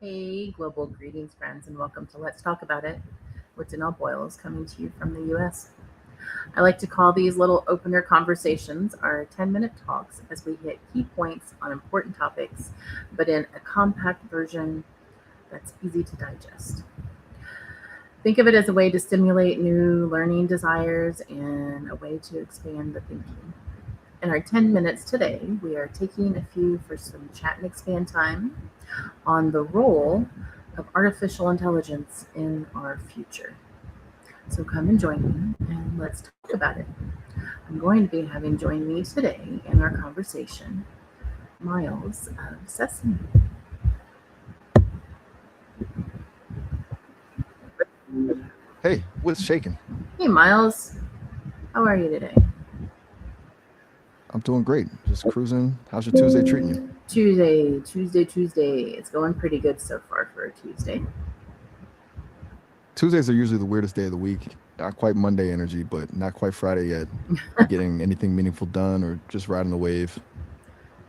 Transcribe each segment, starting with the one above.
Hey, global greetings, friends, and welcome to Let's Talk About It with Danelle Boyles coming to you from the US. I like to call these little opener conversations our 10-minute talks as we hit key points on important topics, but in a compact version that's easy to digest. Think of it as a way to stimulate new learning desires and a way to expand the thinking. In our 10 minutes today, we are taking a few for some chat and expand time on the role of artificial intelligence in our future. So come and join me and let's talk about it. I'm going to be having join me today in our conversation Miles of Sesame. Hey, what's shaking? Hey Miles, how are you today? I'm doing great. Just cruising. How's your Tuesday treating you? Tuesday. It's going pretty good so far for a Tuesday. Tuesdays are usually the weirdest day of the week. Not quite Monday energy, but not quite Friday yet. Getting anything meaningful done or just riding the wave.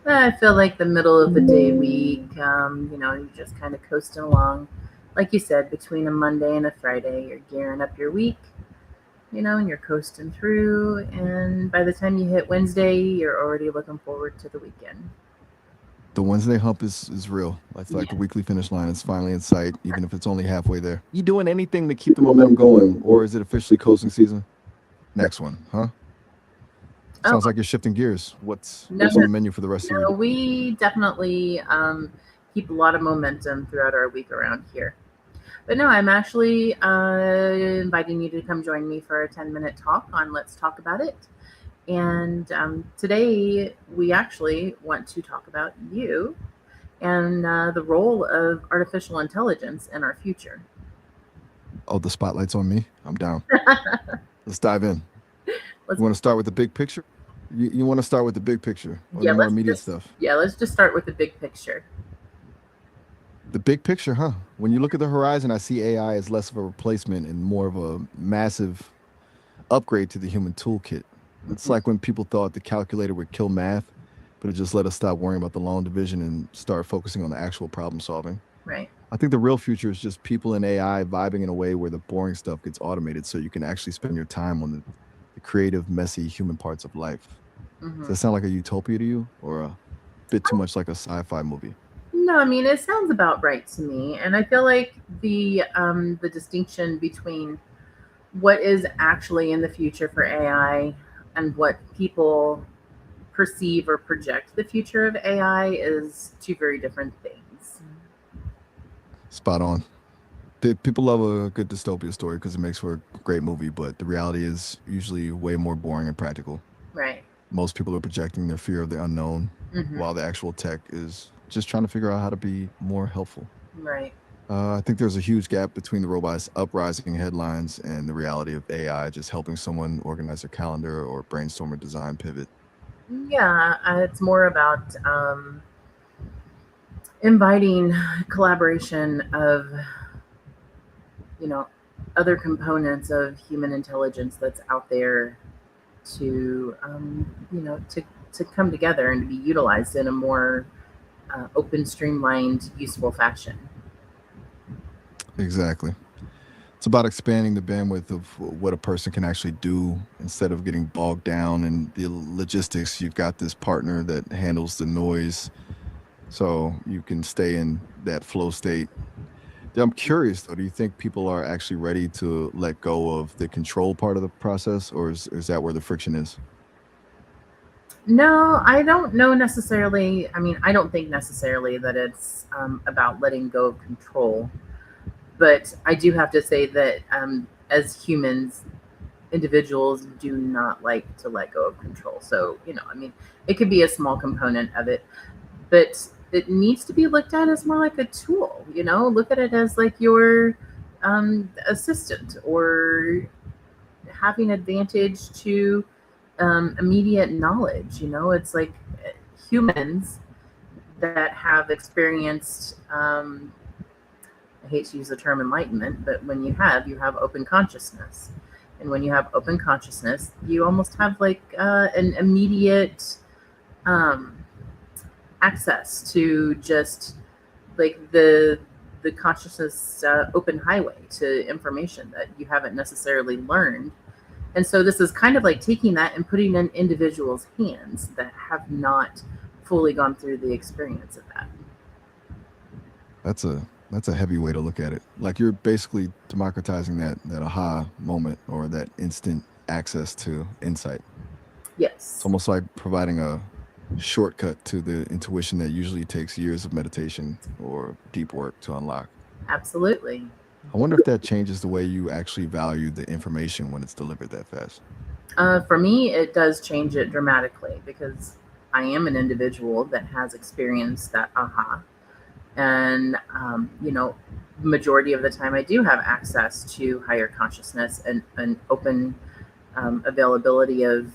I feel like the middle of the day week, you're just kind of coasting along. Like you said, between a Monday and a Friday, you're gearing up your week, and you're coasting through. And by the time you hit Wednesday, you're already looking forward to the weekend. The Wednesday hump is real. It's like Yeah. the weekly finish line is finally in sight, even if it's only halfway there. You doing anything to keep the momentum going, or is it officially coasting season? Next one, huh? Oh, Sounds like you're shifting gears. no, What's on the menu for the rest of the week? no, we definitely keep a lot of momentum throughout our week around here. But no, I'm actually inviting you to come join me for a 10-minute talk on Let's Talk About It. And today we actually want to talk about you and the role of artificial intelligence in our future. Oh, the spotlight's on me. I'm down. Let's dive in. let's You want to start with the big picture? You want to start with the big picture or yeah, the more immediate stuff? let's just start with the big picture. The big picture, huh? When you look at the horizon, I see AI as less of a replacement and more of a massive upgrade to the human toolkit. It's Mhm. like when people thought the calculator would kill math, but it just let us stop worrying about the long division and start focusing on the actual problem solving. Right. I think the real future is just people and AI vibing in a way where the boring stuff gets automated so you can actually spend your time on the creative, messy human parts of life. Does Hmm. that sound like a utopia to you or a bit too much like a sci-fi movie? No, I mean it sounds about right to me, and I feel like the distinction between what is actually in the future for AI and what people perceive or project the future of AI is two very different things. Spot on. People love a good dystopia story because it makes for a great movie, but the reality is usually way more boring and practical. Right. Most people are projecting their fear of the unknown, Hmm. while the actual tech is just trying to figure out how to be more helpful. Right. I think there's a huge gap between the robot's uprising headlines and the reality of AI just helping someone organize their calendar or brainstorm a design pivot. Yeah, it's more about inviting collaboration of you know other components of human intelligence that's out there to to come together and to be utilized in a more open, streamlined, useful fashion. Exactly. It's about expanding the bandwidth of what a person can actually do instead of getting bogged down in the logistics. You've got this partner that handles the noise so you can stay in that flow state. Yeah, I'm curious though, do you think people are actually ready to let go of the control part of the process, or is that where the friction is? No, I don't know necessarily. I mean, I don't think necessarily that it's about letting go of control, but I do have to say that as humans, individuals do not like to let go of control. So, I mean, it could be a small component of it, but it needs to be looked at as more like a tool. Look at it as like your assistant or having advantage to immediate knowledge. It's like humans that have experienced. I hate to use the term enlightenment, but when you have open consciousness, and when you have open consciousness, you almost have like an immediate um, access to just like the consciousness open highway to information that you haven't necessarily learned. And so this is kind of like taking that and putting in individuals' hands that have not fully gone through the experience of that. That's a heavy way to look at it. Like you're basically democratizing that aha moment or that instant access to insight. It's Yes, almost like providing a shortcut to the intuition that usually takes years of meditation or deep work to unlock. absolutely. I wonder if that changes the way you actually value the information when it's delivered that fast. For me, it does change it dramatically because I am an individual that has experienced that aha. And, majority of the time I do have access to higher consciousness and open availability of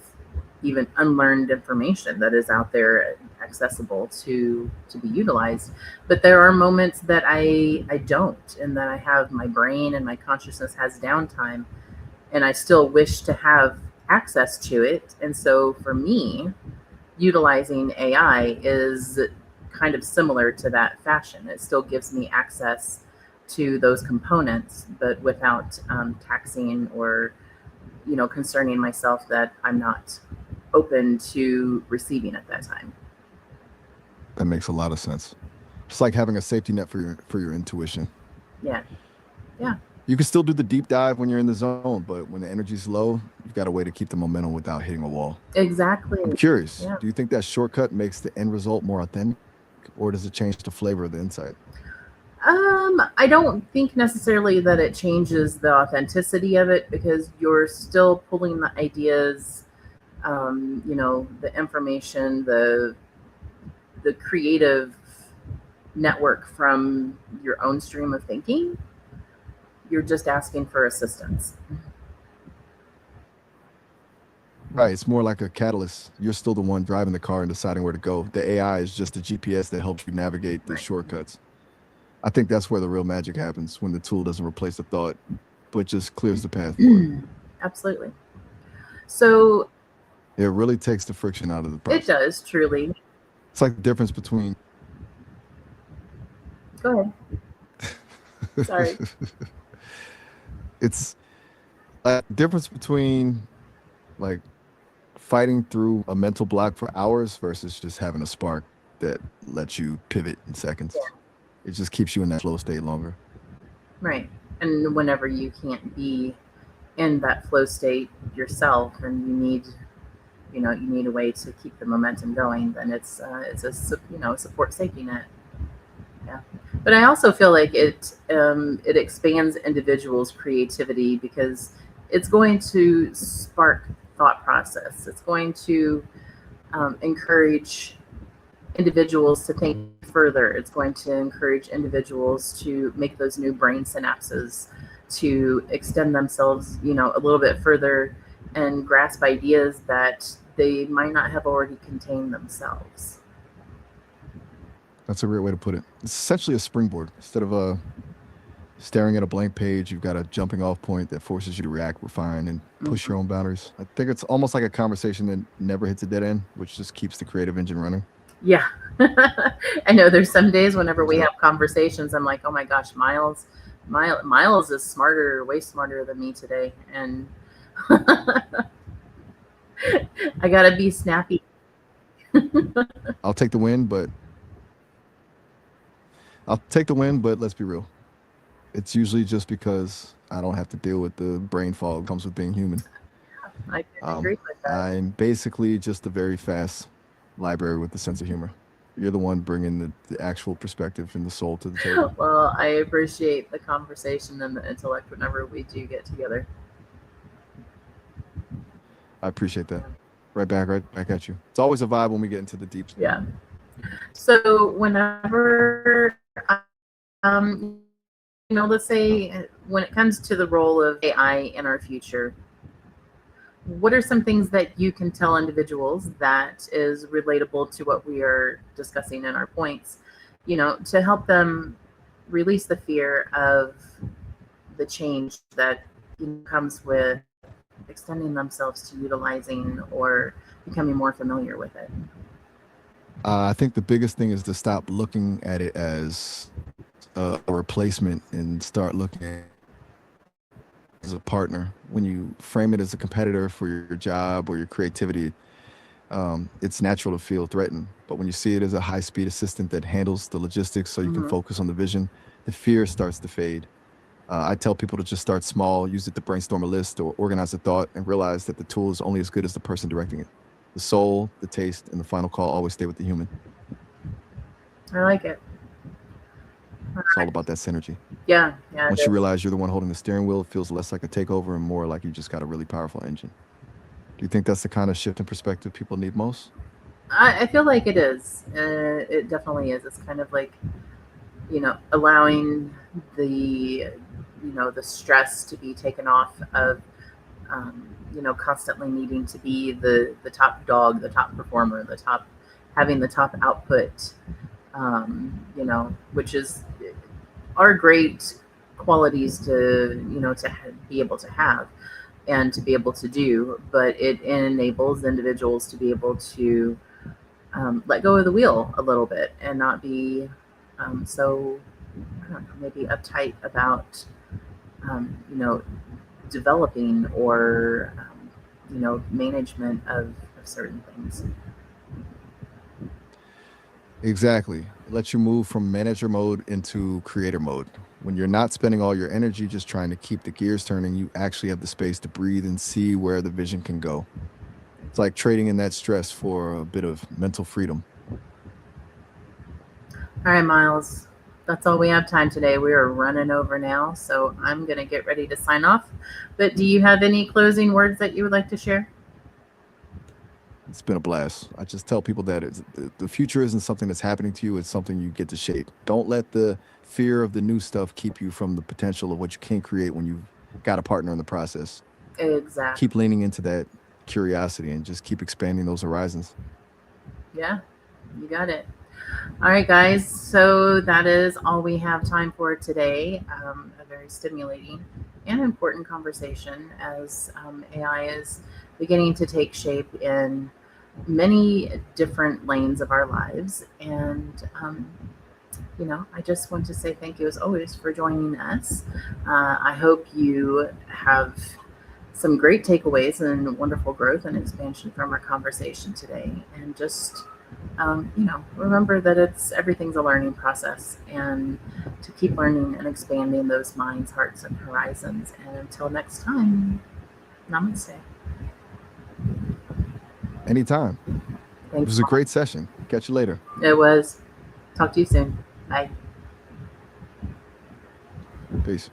even unlearned information that is out there accessible to be utilized. But there are moments that I don't, and that I have my brain and my consciousness has downtime, and I still wish to have access to it. And so for me, utilizing AI is kind of similar to that fashion. It still gives me access to those components, but without taxing or concerning myself that I'm not open to receiving at that time. That makes a lot of sense. It's like having a safety net for your intuition. Yeah, yeah, You can still do the deep dive when you're in the zone, but when the energy's low, you've got a way to keep the momentum without hitting a wall. exactly. I'm curious, Yeah. do you think that shortcut makes the end result more authentic or does it change the flavor of the insight? I don't think necessarily that it changes the authenticity of it because you're still pulling the ideas, the information, the creative network from your own stream of thinking. You're just asking for assistance. Right. It's more like a catalyst. You're still the one driving the car and deciding where to go. The AI is just a GPS that helps you navigate the Right. shortcuts. I think that's where the real magic happens when the tool doesn't replace the thought, but just clears the path for it. Absolutely. So It really takes the friction out of the it process. does truly. It's like the difference between Go ahead. Sorry. it's like the difference between like fighting through a mental block for hours versus just having a spark that lets you pivot in seconds. It just keeps you in that flow state longer. Right. And whenever you can't be in that flow state yourself and you need a way to keep the momentum going, then it's a support safety net. Yeah. But I also feel like it expands individuals' creativity because it's going to spark thought process. It's going to encourage individuals to think further. It's going to encourage individuals to make those new brain synapses, to extend themselves, a little bit further and grasp ideas that they might not have already contained themselves. That's a great way to put it. It's essentially a springboard. Instead of staring at a blank page, you've got a jumping off point that forces you to react, refine, and push Mhm. your own boundaries. I think it's almost like a conversation that never hits a dead end, which just keeps the creative engine running. Yeah. I know there's some days whenever we Exactly. have conversations, I'm like, oh my gosh, Miles is smarter, way smarter than me today. And I gotta be snappy. I'll take the win, but I'll take the win, but let's be real. It's usually just because I don't have to deal with the brain fog that comes with being human. I can agree with that. I'm basically just a very fast library with a sense of humor. You're the one bringing the actual perspective and the soul to the table. Well, I appreciate the conversation and the intellect whenever we do get together. I appreciate that. Right back at you. It's always a vibe when we get into the deep stuff. Yeah. So whenever, um, let's say when it comes to the role of AI in our future, what are some things that you can tell individuals that is relatable to what we are discussing in our points, to help them release the fear of the change that comes with extending themselves to utilizing or becoming more familiar with it? I think the biggest thing is to stop looking at it as a replacement and start looking at as a partner. When you frame it as a competitor for your job or your creativity, it's natural to feel threatened. But when you see it as a high speed assistant that handles the logistics so you can Hmm. focus on the vision, the fear starts to fade. I tell people to just start small, use it to brainstorm a list or organize a thought, and realize that the tool is only as good as the person directing it. The soul, the taste, and the final call always stay with the human. I like it. It's all about that synergy. Yeah, yeah, it Once you is. realize you're the one holding the steering wheel, it feels less like a takeover and more like you just got a really powerful engine. Do you think that's the kind of shift in perspective people need most? I feel like it is. It definitely is. It's kind of like, allowing the stress to be taken off of, constantly needing to be the top dog, the top performer, having the top output, which is are great qualities to, be able to have and to be able to do, but it enables individuals to be able to let go of the wheel a little bit and not be so, I don't know, maybe uptight about, you know, developing or, management of certain things. Exactly. It lets you move from manager mode into creator mode. When you're not spending all your energy just trying to keep the gears turning, you actually have the space to breathe and see where the vision can go. It's like trading in that stress for a bit of mental freedom. All right, Miles. That's all we have time today. We are running over now, so I'm going to get ready to sign off. But do you have any closing words that you would like to share? It's been a blast. I just tell people that the future isn't something that's happening to you, it's something you get to shape. Don't let the fear of the new stuff keep you from the potential of what you can create when you've got a partner in the process. Exactly. Keep leaning into that curiosity and just keep expanding those horizons. Yeah, you got it. All right, guys. So that is all we have time for today. A very stimulating and important conversation as AI is beginning to take shape in many different lanes of our lives. And, I just want to say thank you as always for joining us. I hope you have some great takeaways and wonderful growth and expansion from our conversation today. And just remember that everything's a learning process, and to keep learning and expanding those minds, hearts, and horizons. And until next time, namaste. Anytime. It Thanks. was a great session. Catch you later. It was. Talk to you soon. Bye. Peace.